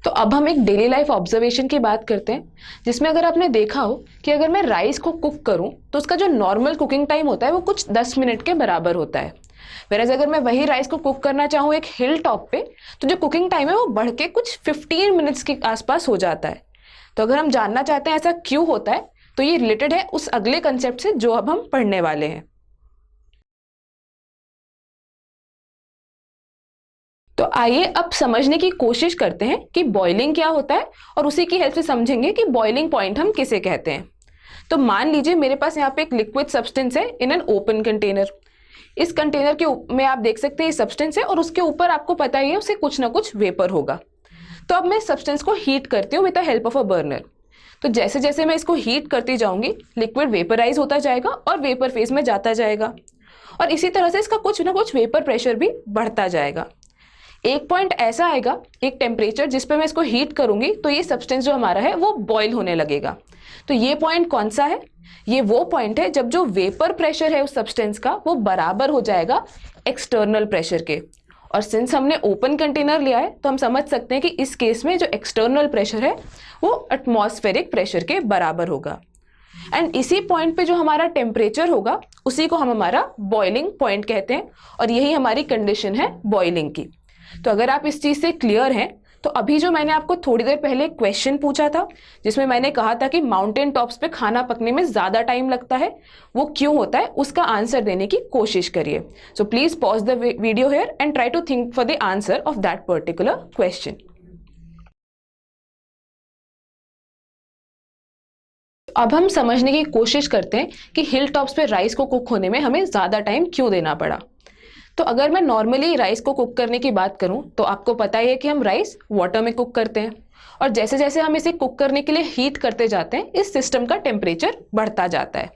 तो अब हम एक डेली लाइफ ऑब्जर्वेशन की बात करते हैं, जिसमें अगर आपने देखा हो कि अगर मैं राइस को कुक करूं तो उसका जो नॉर्मल कुकिंग टाइम होता है वो कुछ 10 मिनट के बराबर होता है। वेरएज अगर मैं वही राइस को कुक करना चाहूँ एक हिल टॉप पे, तो जो कुकिंग टाइम है वो बढ़ के कुछ 15 मिनट्स के आसपास हो जाता है। तो अगर हम जानना चाहते हैं ऐसा क्यों होता है, तो ये रिलेटेड है उस अगले कंसेप्ट से जो अब हम पढ़ने वाले हैं। तो आइए अब समझने की कोशिश करते हैं कि बॉइलिंग क्या होता है, और उसी की हेल्प से समझेंगे कि बॉइलिंग पॉइंट हम किसे कहते हैं। तो मान लीजिए मेरे पास यहाँ पे एक लिक्विड सब्सटेंस है इन एन ओपन कंटेनर। इस कंटेनर के में आप देख सकते हैं ये सब्सटेंस है, और उसके ऊपर आपको पता ही है उसे कुछ ना कुछ वेपर होगा। तो अब मैं इस सब्सटेंस को हीट करती हूँ with the help of a burner. तो जैसे जैसे मैं इसको हीट करती जाऊंगी, लिक्विड वेपराइज होता जाएगा और वेपर फेज में जाता जाएगा, और इसी तरह से इसका कुछ ना कुछ वेपर प्रेशर भी बढ़ता जाएगा। एक पॉइंट ऐसा आएगा, एक टेम्परेचर जिस पे मैं इसको हीट करूंगी तो ये सब्सटेंस जो हमारा है वो बॉईल होने लगेगा। तो ये पॉइंट कौन सा है? ये वो पॉइंट है जब जो वेपर प्रेशर है उस सब्सटेंस का वो बराबर हो जाएगा एक्सटर्नल प्रेशर के। और सिंस हमने ओपन कंटेनर लिया है तो हम समझ सकते हैं कि इस केस में जो एक्सटर्नल प्रेशर है वो एटमॉस्फेरिक प्रेशर के बराबर होगा। एंड इसी पॉइंट पे जो हमारा टेम्परेचर होगा उसी को हम हमारा बॉइलिंग पॉइंट कहते हैं, और यही हमारी कंडीशन है बॉइलिंग की। तो अगर आप इस चीज से क्लियर हैं, तो अभी जो मैंने आपको थोड़ी देर पहले क्वेश्चन पूछा था जिसमें मैंने कहा था कि माउंटेन टॉप्स पे खाना पकने में ज्यादा टाइम लगता है, वो क्यों होता है, उसका आंसर देने की कोशिश करिए। So please pause the video here and try to think for the answer of that particular question. अब हम समझने की कोशिश करते हैं कि हिल टॉप्स पे राइस को कुक होने में हमें ज्यादा टाइम क्यों देना पड़ा। तो अगर मैं नॉर्मली राइस को कुक करने की बात करूं तो आपको पता ही है कि हम राइस वाटर में कुक करते हैं, और जैसे जैसे हम इसे कुक करने के लिए हीट करते जाते हैं इस सिस्टम का टेम्परेचर बढ़ता जाता है।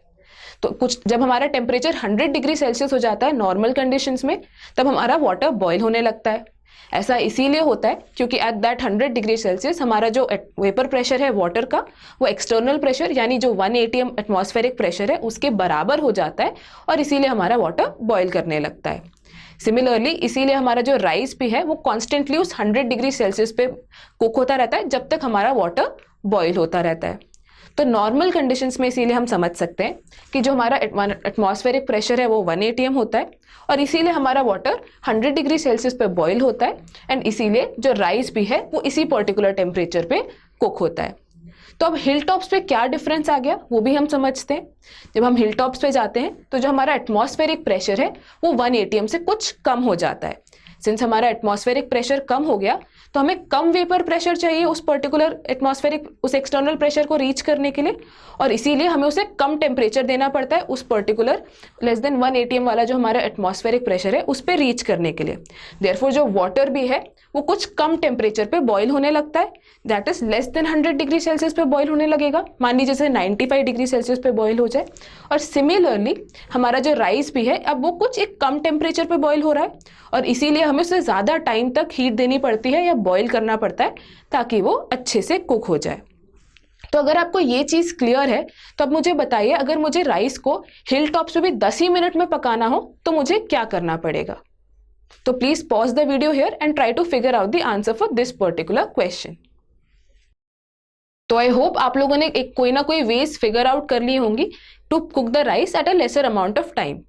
तो कुछ जब हमारा टेम्परेचर 100 डिग्री सेल्सियस हो जाता है नॉर्मल कंडीशंस में, तब हमारा वाटर बॉयल होने लगता है। ऐसा इसीलिए होता है क्योंकि एट दैट 100 डिग्री सेल्सियस हमारा जो वेपर प्रेशर है वाटर का वो एक्सटर्नल प्रेशर यानी जो 180 एटमॉस्फेरिक प्रेशर है उसके बराबर हो जाता है, और इसीलिए हमारा वाटर बॉयल करने लगता है। सिमिलरली इसीलिए हमारा जो राइस भी है वो कॉन्स्टेंटली उस 100 डिग्री सेल्सियस पे कुक होता रहता है जब तक हमारा वाटर बॉयल होता रहता है। तो नॉर्मल कंडीशंस में इसीलिए हम समझ सकते हैं कि जो हमारा एटमॉस्फेरिक प्रेशर है वो 1 atm होता है, और इसीलिए हमारा वाटर 100 डिग्री सेल्सियस पे बॉयल होता है, एंड इसीलिए जो राइस भी है वो इसी पर्टिकुलर टेम्परेचर पे कुक होता है। तो अब हिल टॉप्स पे क्या डिफरेंस आ गया वो भी हम समझते हैं। जब हम हिल टॉप्स पे जाते हैं तो जो हमारा एटमॉस्फेरिक प्रेशर है वो 1 atm से कुछ कम हो जाता है। सिंस हमारा एटमॉस्फेरिक प्रेशर कम हो गया तो हमें कम वेपर प्रेशर चाहिए उस पर्टिकुलर एटमॉस्फेरिक उस एक्सटर्नल प्रेशर को रीच करने के लिए, और इसीलिए हमें उसे कम टेम्परेचर देना पड़ता है उस पर्टिकुलर लेस देन 1 atm वाला जो हमारा एटमॉस्फेरिक प्रेशर है उस पर रीच करने के लिए। देयरफॉर जो वाटर भी है वो कुछ कम टेम्परेचर पे बॉयल होने लगता है, that is less than 100 degree Celsius पे बॉयल होने लगेगा। मान लीजिए जैसे 95 डिग्री सेल्सियस पे बॉयल हो जाए। और सिमिलरली हमारा जो राइस भी है अब वो कुछ एक कम टेम्परेचर पे बॉयल हो रहा है, और इसीलिए हमें उसे ज़्यादा टाइम तक हीट देनी पड़ती है या बॉयल करना पड़ता है ताकि वो अच्छे से कुक हो जाए। तो अगर आपको ये चीज़ क्लियर है तो अब मुझे बताइए, अगर मुझे राइस को हिल टॉप्स पे भी 10 ही मिनट में पकाना हो तो मुझे क्या करना पड़ेगा। तो please pause the video here and try to figure out the answer for this particular question. तो आई होप आप लोगों ने एक कोई ना कोई वेज फिगर आउट कर ली होंगी to cook the rice at a lesser amount of time.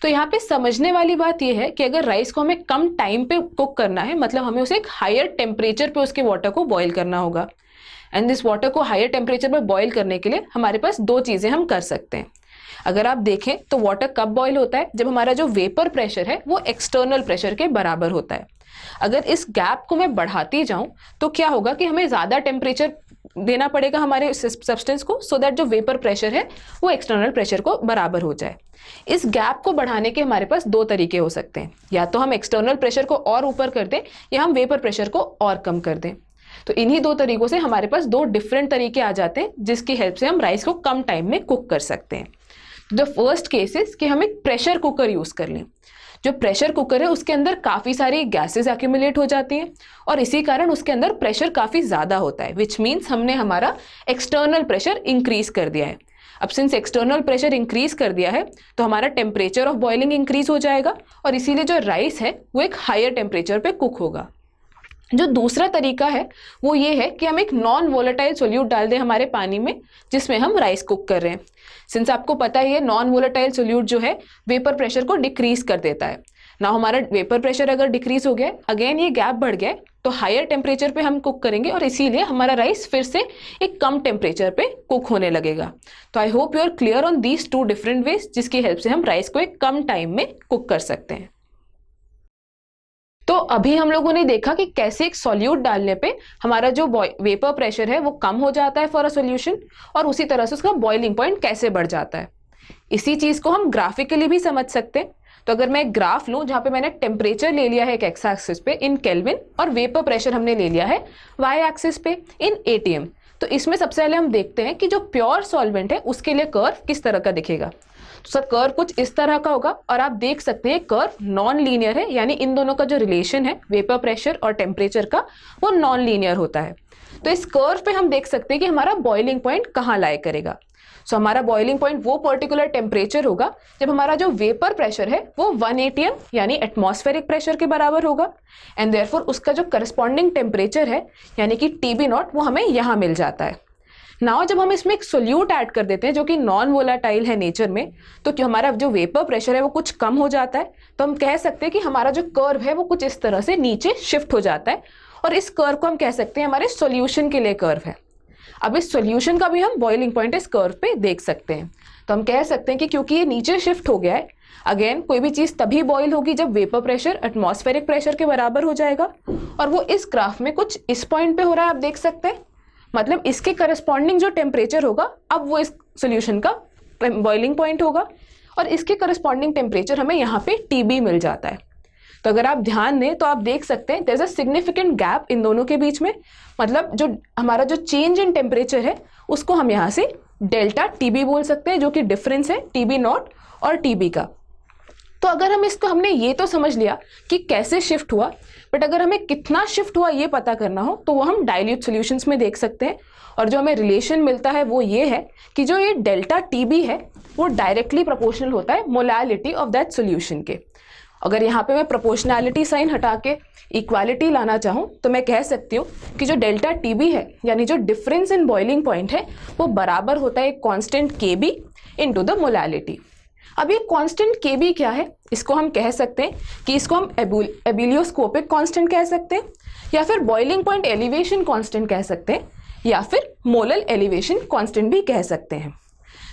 तो यहाँ पे समझने वाली बात यह है कि अगर राइस को हमें कम टाइम पे कुक करना है, मतलब हमें उसे एक हायर टेम्परेचर पे उसके वाटर को बॉईल करना होगा। एंड दिस वाटर को हायर टेम्परेचर पे बॉईल करने के लिए हमारे पास दो चीज़ें हम कर सकते हैं। अगर आप देखें तो वाटर कब बॉईल होता है, जब हमारा जो वेपर प्रेशर है वो एक्सटर्नल प्रेशर के बराबर होता है। अगर इस गैप को मैं बढ़ाती जाऊं तो क्या होगा कि हमें ज़्यादा टेम्परेचर देना पड़ेगा हमारे सब्सटेंस को, सो दैट जो वेपर प्रेशर है वो एक्सटर्नल प्रेशर को बराबर हो जाए। इस गैप को बढ़ाने के हमारे पास दो तरीके हो सकते हैं, या तो हम एक्सटर्नल प्रेशर को और ऊपर कर दें या हम वेपर प्रेशर को और कम कर दें। तो इन्हीं दो तरीकों से हमारे पास दो डिफरेंट तरीके आ जाते हैं जिसकी हेल्प से हम राइस को कम टाइम में कुक कर सकते हैं। द फर्स्ट केस इज कि हम एक प्रेशर कुकर यूज कर लें। जो प्रेशर कुकर है उसके अंदर काफ़ी सारी गैसेस एक्यूमुलेट हो जाती हैं, और इसी कारण उसके अंदर प्रेशर काफ़ी ज़्यादा होता है, विच मीन्स हमने हमारा एक्सटर्नल प्रेशर इंक्रीज कर दिया है। अब सिंस एक्सटर्नल प्रेशर इंक्रीज कर दिया है तो हमारा टेम्परेचर ऑफ बॉइलिंग इंक्रीज हो जाएगा, और इसीलिए जो राइस है वो एक हायर टेम्परेचर पे कुक होगा। जो दूसरा तरीका है वो ये है कि हम एक नॉन वोलेटाइल सोल्यूट डाल दें हमारे पानी में जिसमें हम राइस कुक कर रहे हैं। सिंस आपको पता ही है नॉन वोलेटाइल सोल्यूट जो है वेपर प्रेशर को डिक्रीज कर देता है ना। हमारा वेपर प्रेशर अगर डिक्रीज हो गया, अगेन ये गैप बढ़ गया, तो हायर टेम्परेचर पे हम कुक करेंगे और इसीलिए हमारा राइस फिर से एक कम टेम्परेचर पे कुक होने लगेगा। तो I hope you are clear on these two different ways जिसकी हेल्प से हम राइस को एक कम टाइम में कुक कर सकते हैं। तो अभी हम लोगों ने देखा कि कैसे एक सॉल्यूट डालने पे हमारा जो वेपर प्रेशर है वो कम हो जाता है फॉर अ सॉल्यूशन, और उसी तरह से उसका बॉइलिंग पॉइंट कैसे बढ़ जाता है। इसी चीज को हम ग्राफिकली भी समझ सकते हैं। तो अगर मैं एक ग्राफ लूं जहां पे मैंने टेम्परेचर ले लिया है एक एक्स एक्सिस पे इन केल्विन और वेपर प्रेशर हमने ले लिया है वाई एक्सिस पे इन एटीएम, तो इसमें सबसे पहले हम देखते हैं कि जो प्योर सॉल्वेंट है उसके लिए कर्व किस तरह का दिखेगा। तो सर कर्व कुछ इस तरह का होगा और आप देख सकते हैं कर्व नॉन लीनियर है, यानी इन दोनों का जो रिलेशन है वेपर प्रेशर और टेम्परेचर का वो नॉन लीनियर होता है। तो इस कर्व पे हम देख सकते हैं कि हमारा बॉइलिंग पॉइंट कहाँ लाई करेगा। सो हमारा बॉइलिंग पॉइंट वो पर्टिकुलर टेम्परेचर होगा जब हमारा जो वेपर प्रेशर है वो 1 atm यानी एटमॉस्फेरिक प्रेशर के बराबर होगा, एंड देयरफॉर उसका जो करस्पॉन्डिंग टेम्परेचर है यानी कि TB0 वो हमें यहाँ मिल जाता है। नाउ जब हम इसमें एक सोल्यूट ऐड कर देते हैं जो कि नॉन वोलाटाइल है नेचर में, तो कि हमारा जो वेपर प्रेशर है वो कुछ कम हो जाता है। तो हम कह सकते हैं कि हमारा जो कर्व है वो कुछ इस तरह से नीचे शिफ्ट हो जाता है, और इस कर्व को हम कह सकते हैं हमारे सॉल्यूशन के लिए कर्व है। अब इस सॉल्यूशन का भी हम बॉइलिंग पॉइंट इस कर्व पे देख सकते हैं। तो हम कह सकते हैं कि क्योंकि ये नीचे शिफ्ट हो गया है, अगेन कोई भी चीज तभी बॉइल होगी जब वेपर प्रेशर एटमॉस्फेरिक प्रेशर के बराबर हो जाएगा, और वो इस ग्राफ में कुछ इस पॉइंट पे हो रहा है, आप देख सकते हैं। मतलब इसके करस्पॉन्डिंग जो टेम्परेचर होगा अब वो इस सॉल्यूशन का बॉइलिंग पॉइंट होगा, और इसके करस्पॉन्डिंग टेम्परेचर हमें यहाँ पे TB मिल जाता है। तो अगर आप ध्यान दें तो आप देख सकते हैं there is a significant gap in दोनों के बीच में। मतलब जो हमारा जो चेंज इन टेम्परेचर है उसको हम यहाँ से डेल्टा TB बोल सकते हैं, जो कि डिफरेंस है TB0 और TB का। तो अगर हम इसको हमने ये तो समझ लिया कि कैसे शिफ्ट हुआ, बट अगर हमें कितना शिफ्ट हुआ ये पता करना हो तो वो हम डाइल्यूट सॉल्यूशंस में देख सकते हैं। और जो हमें रिलेशन मिलता है वो ये है कि जो ये डेल्टा TB है वो डायरेक्टली प्रोपोर्शनल होता है मोलैलिटी ऑफ दैट सॉल्यूशन के। अगर यहाँ पे मैं प्रोपोर्शनैलिटी साइन हटा के इक्वालिटी लाना चाहूँ तो मैं कह सकती हूँ कि जो डेल्टा TB है यानी जो डिफरेंस इन बॉइलिंग पॉइंट है वो बराबर होता है एक constant KB into the molality. अब ये कांस्टेंट KB क्या है, इसको हम कह सकते हैं कि इसको हम एबिलियोस्कोपिक कांस्टेंट कह सकते हैं, या फिर बॉइलिंग पॉइंट एलिवेशन कांस्टेंट कह सकते हैं, या फिर मोलल एलिवेशन कांस्टेंट भी कह सकते हैं।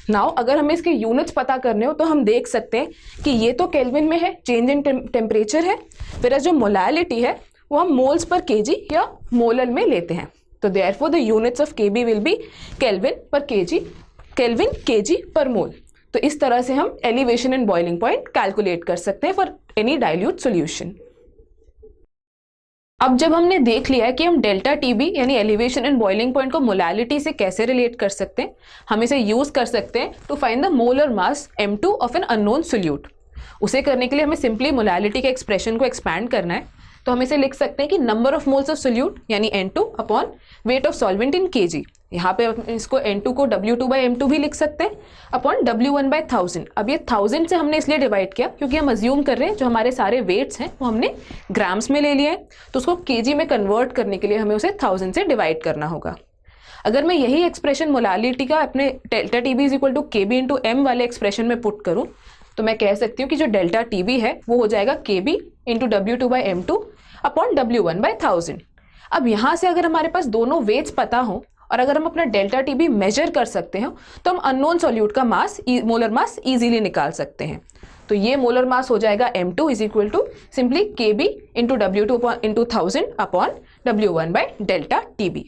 नाउ अगर हमें इसके यूनिट्स पता करने हो तो हम देख सकते हैं कि ये तो केल्विन में है, चेंज इन टेम्परेचर है, फिर जो मोलैलिटी है वो हम मोल्स पर kg या मोलल में लेते हैं। तो therefore the units of KB will be kelvin पर kg, केल्विन kg पर मोल। तो इस तरह से हम elevation and boiling point calculate कर सकते हैं फॉर एनी डाइल्यूट सॉल्यूशन। अब जब हमने देख लिया है कि हम डेल्टा TB यानी एलिवेशन एंड बॉइलिंग पॉइंट को मोलैलिटी से कैसे रिलेट कर सकते हैं, हम इसे यूज कर सकते हैं to find the molar mass M2 of an unknown solute. उसे करने के लिए हमें सिंपली मोलैलिटी के एक्सप्रेशन को एक्सपैंड करना है। तो हम इसे लिख सकते हैं कि number of moles of solute यानी N2 upon weight of solvent in kg। यहाँ पे इसको N2 को W2/M2 भी लिख सकते हैं अपॉन W1/1000। अब ये 1000 से हमने इसलिए डिवाइड किया क्योंकि हम अज्यूम कर रहे हैं जो हमारे सारे वेट्स हैं वो हमने ग्राम्स में ले लिए हैं, तो उसको kg में कन्वर्ट करने के लिए हमें उसे 1000 से डिवाइड करना होगा। अगर मैं यही एक्सप्रेशन मोलैलिटी का अपने delta TB is equal to KB into M वाले एक्सप्रेशन में पुट करूँ तो मैं कह सकती हूँ कि जो डेल्टा TB है वो हो जाएगा KB into W2/M2 upon W1/1000। अब यहाँ से अगर हमारे पास दोनों वेट्स पता हो और अगर हम अपना डेल्टा TB मेजर कर सकते हैं तो हम अननोन सॉल्यूट का मास मोलर मास इजीली निकाल सकते हैं। तो ये मोलर मास हो जाएगा M2 is equal to simply KB into W2 into 1000 upon W1/डेल्टा TB।